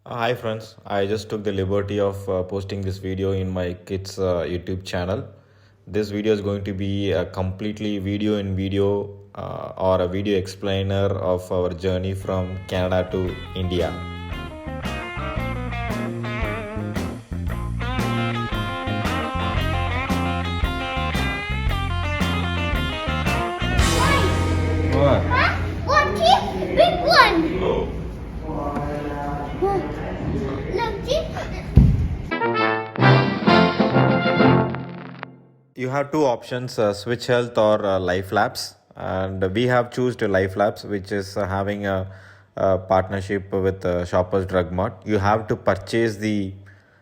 Hi friends, I just took the liberty of posting this video in my kids YouTube channel. This video is going to be a completely video in video or a video explainer of our journey from Canada to India. What? Huh? Look, see? Big one. Look, see? You have two options, Switch Health or Life Labs, and we have chosen Life Labs, which is having a partnership with Shoppers Drug Mart. You have to purchase the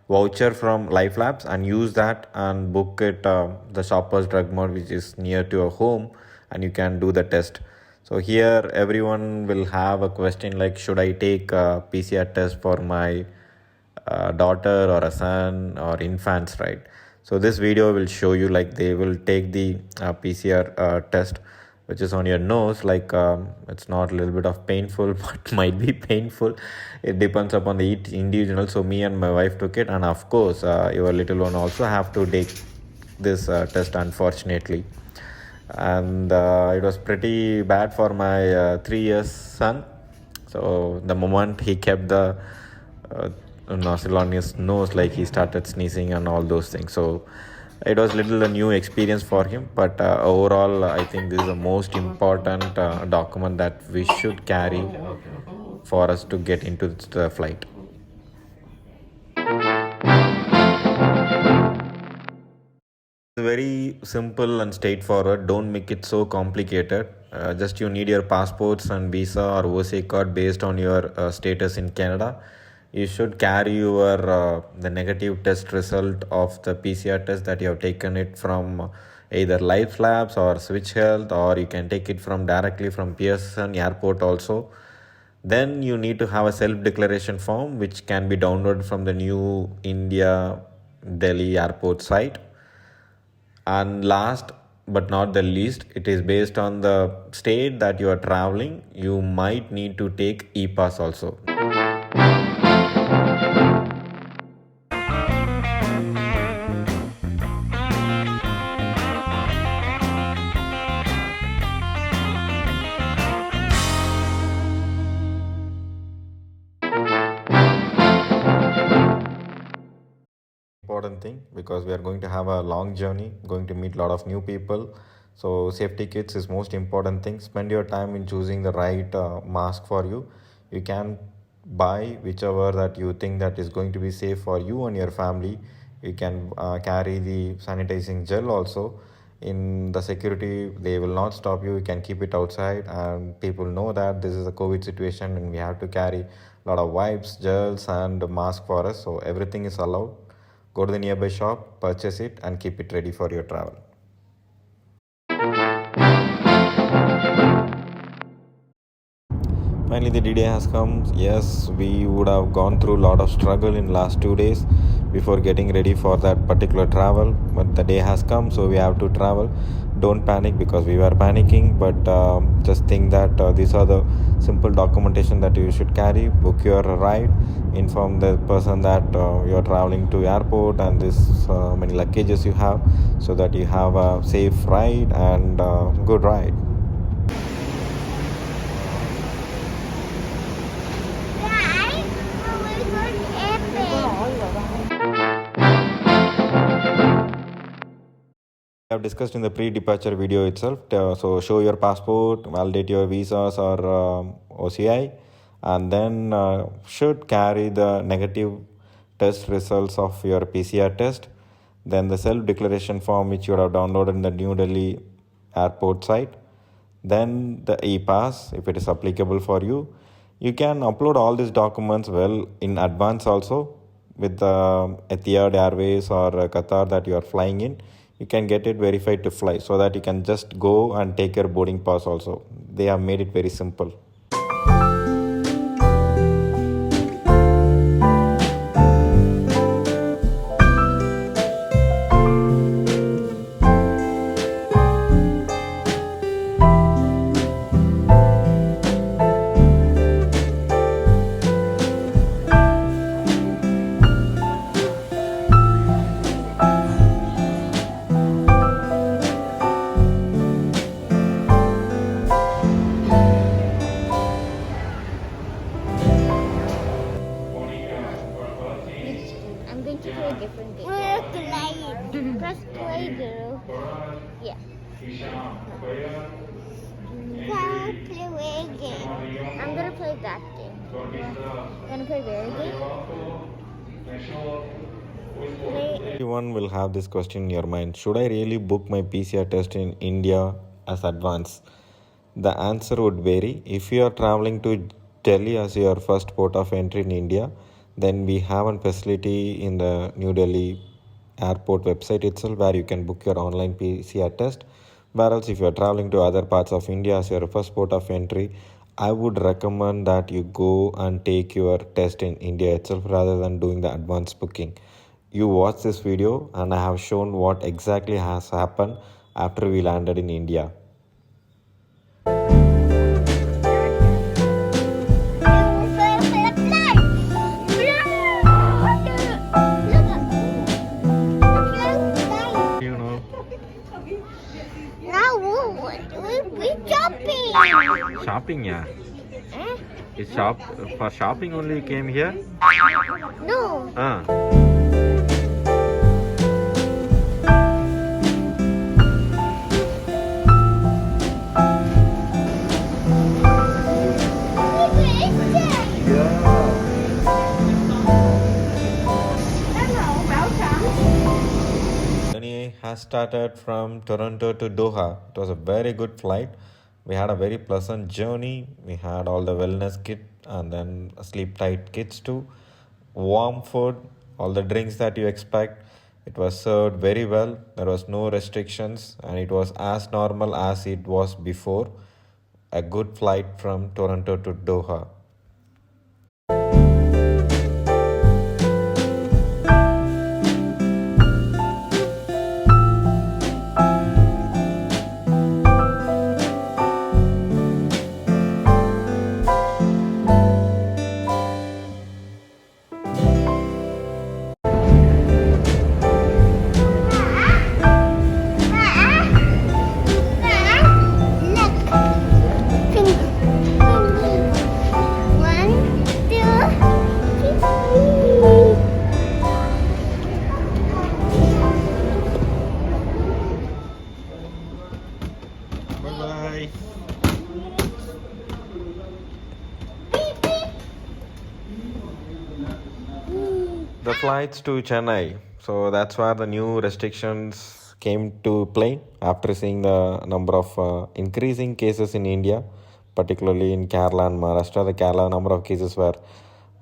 voucher from Life Labs and use that and book it the Shoppers Drug Mart, which is near to your home, and you can do the test. So here everyone will have a question like, should I take a PCR test for my daughter or a son or infants, right? So this video will show you like they will take the PCR test which is on your nose, like it's not a little bit of painful but might be painful. It depends upon the each individual. So me and my wife took it, and of course your little one also have to take this test, unfortunately. And it was pretty bad for my 3 years son. So the moment he kept the nostril on his nose, like he started sneezing and all those things. So it was little a new experience for him, but overall I think this is the most important document that we should carry for us to get into the flight. Very simple and straightforward. Don't make it so complicated. Just you need your passports and visa or OCA card based on your status in Canada. You should carry your the negative test result of the PCR test that you have taken it from either Life Labs or Switch Health, or you can take it from directly from Pearson Airport also. Then you need to have a self declaration form which can be downloaded from the New India Delhi Airport site. And last but not the least, it is based on the state that you are traveling. You might need to take e-pass also. Important thing, because we are going to have a long journey, going to meet a lot of new people. So safety kits is most important thing. Spend your time in choosing the right mask for you. You can buy whichever that you think that is going to be safe for you and your family. You can carry the sanitizing gel also. In the security, they will not stop you. You can keep it outside, and people know that this is a COVID situation and we have to carry a lot of wipes, gels and mask for us. So everything is allowed. Go to the nearby shop, purchase it, and keep it ready for your travel. Finally, the D-Day has come. Yes, we would have gone through a lot of struggle in last 2 days before getting ready for that particular travel. But the day has come, so we have to travel. Don't panic, because we were panicking, but just think that these are the simple documentation that you should carry. Book your ride, inform the person that you are traveling to airport and this many luggages you have, so that you have a safe ride and good ride. Dad, we're going to I have discussed in the pre-departure video itself. So show your passport, validate your visas or OCI, and then should carry the negative test results of your PCR test. Then the self-declaration form which you have downloaded in the New Delhi airport site. Then the e-pass, if it is applicable for you. You can upload all these documents well in advance also with Etihad Airways or Qatar that you are flying in. You can get it verified to fly, so that you can just go and take your boarding pass also. They have made it very simple. a different game. Glide. Press play, girl. Yeah. Can't play game. I'm gonna play that game. Gonna play very game? Play. Everyone will have this question in your mind. Should I really book my PCR test in India as advance? The answer would vary. If you are traveling to Delhi as your first port of entry in India, then we have a facility in the New Delhi airport website itself where you can book your online PCR test. Whereas if you are traveling to other parts of India as your first port of entry, I would recommend that you go and take your test in India itself rather than doing the advance booking. You watch this video and I have shown what exactly has happened after we landed in India. You know, Now we jumping. shopping, yeah. Eh? It's for shopping only you came here? No. Journey has started from Toronto to Doha. It was a very good flight. We had a very pleasant journey. We had all the wellness kit and then sleep tight kits too. Warm food, all the drinks that you expect. It was served very well. There was no restrictions and it was as normal as it was before. A good flight from Toronto to Doha. Bye bye. The flights to Chennai. So that's where the new restrictions came to play after seeing the number of increasing cases in India, particularly in Kerala and Maharashtra. The Kerala number of cases were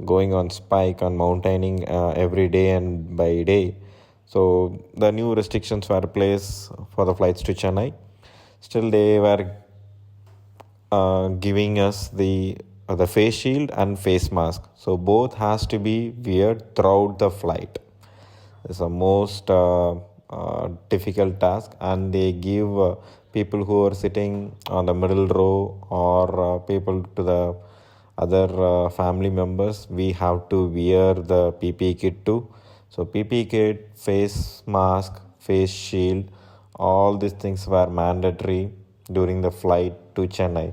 going on spike on mountaining every day and by day. So the new restrictions were placed for the flights to Chennai. Still, they were giving us the face shield and face mask. So both has to be weared throughout the flight. It's the most difficult task, and they give people who are sitting on the middle row or people to the other family members. We have to wear the PPE kit too. So PPE kit, face mask, face shield, all these things were mandatory during the flight to Chennai.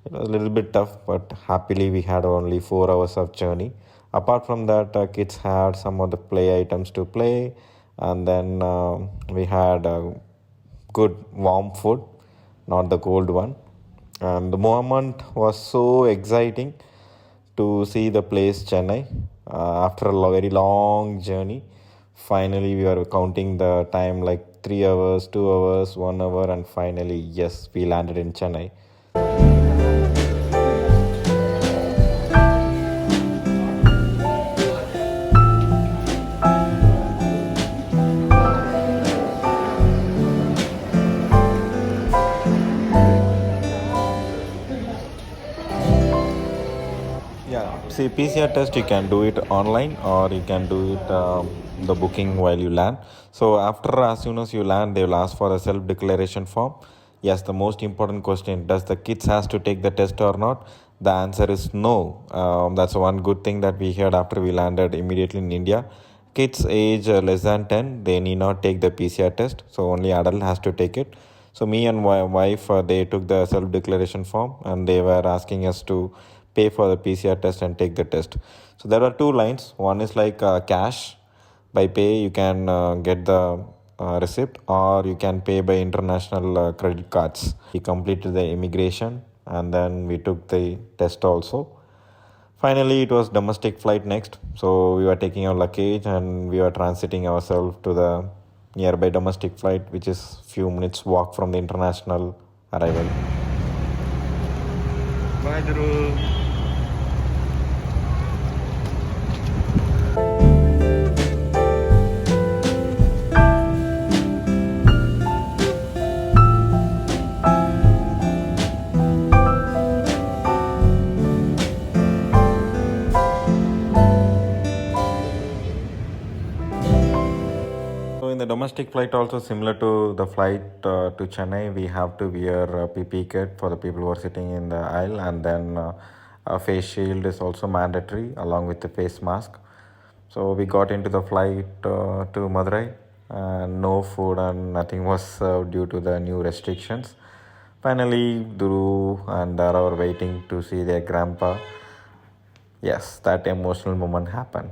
It was a little bit tough, but happily we had only 4 hours of journey. Apart from that, kids had some of the play items to play, and then we had good warm food, not the cold one. And the moment was so exciting to see the place Chennai. After a very long journey, finally we were counting the time like 3 hours, 2 hours, 1 hour, and finally, yes, we landed in Chennai. Yeah, see, PCR test you can do it online or you can do it the booking while you land. So after as soon as you land, they will ask for a self declaration form. Yes, the most important question: does the kids has to take the test or not? The answer is no. That's one good thing that we heard after we landed immediately in India. Kids age less than 10, they need not take the PCR test. So only adult has to take it. So me and my wife, they took the self declaration form and they were asking us to pay for the PCR test and take the test. So there are two lines. One is like cash. by pay, you can get the receipt, or you can pay by international credit cards. We completed the immigration, and then we took the test also. Finally, it was domestic flight next. So we were taking our luggage and we were transiting ourselves to the nearby domestic flight, which is few minutes walk from the international arrival. Bye, Dhruv. So in the domestic flight also similar to the flight to Chennai, we have to wear a PPE kit for the people who are sitting in the aisle, and then a face shield is also mandatory along with the face mask. So we got into the flight to Madurai, and no food and nothing was served due to the new restrictions. Finally, Dhruv and Dara were waiting to see their grandpa. Yes, that emotional moment happened.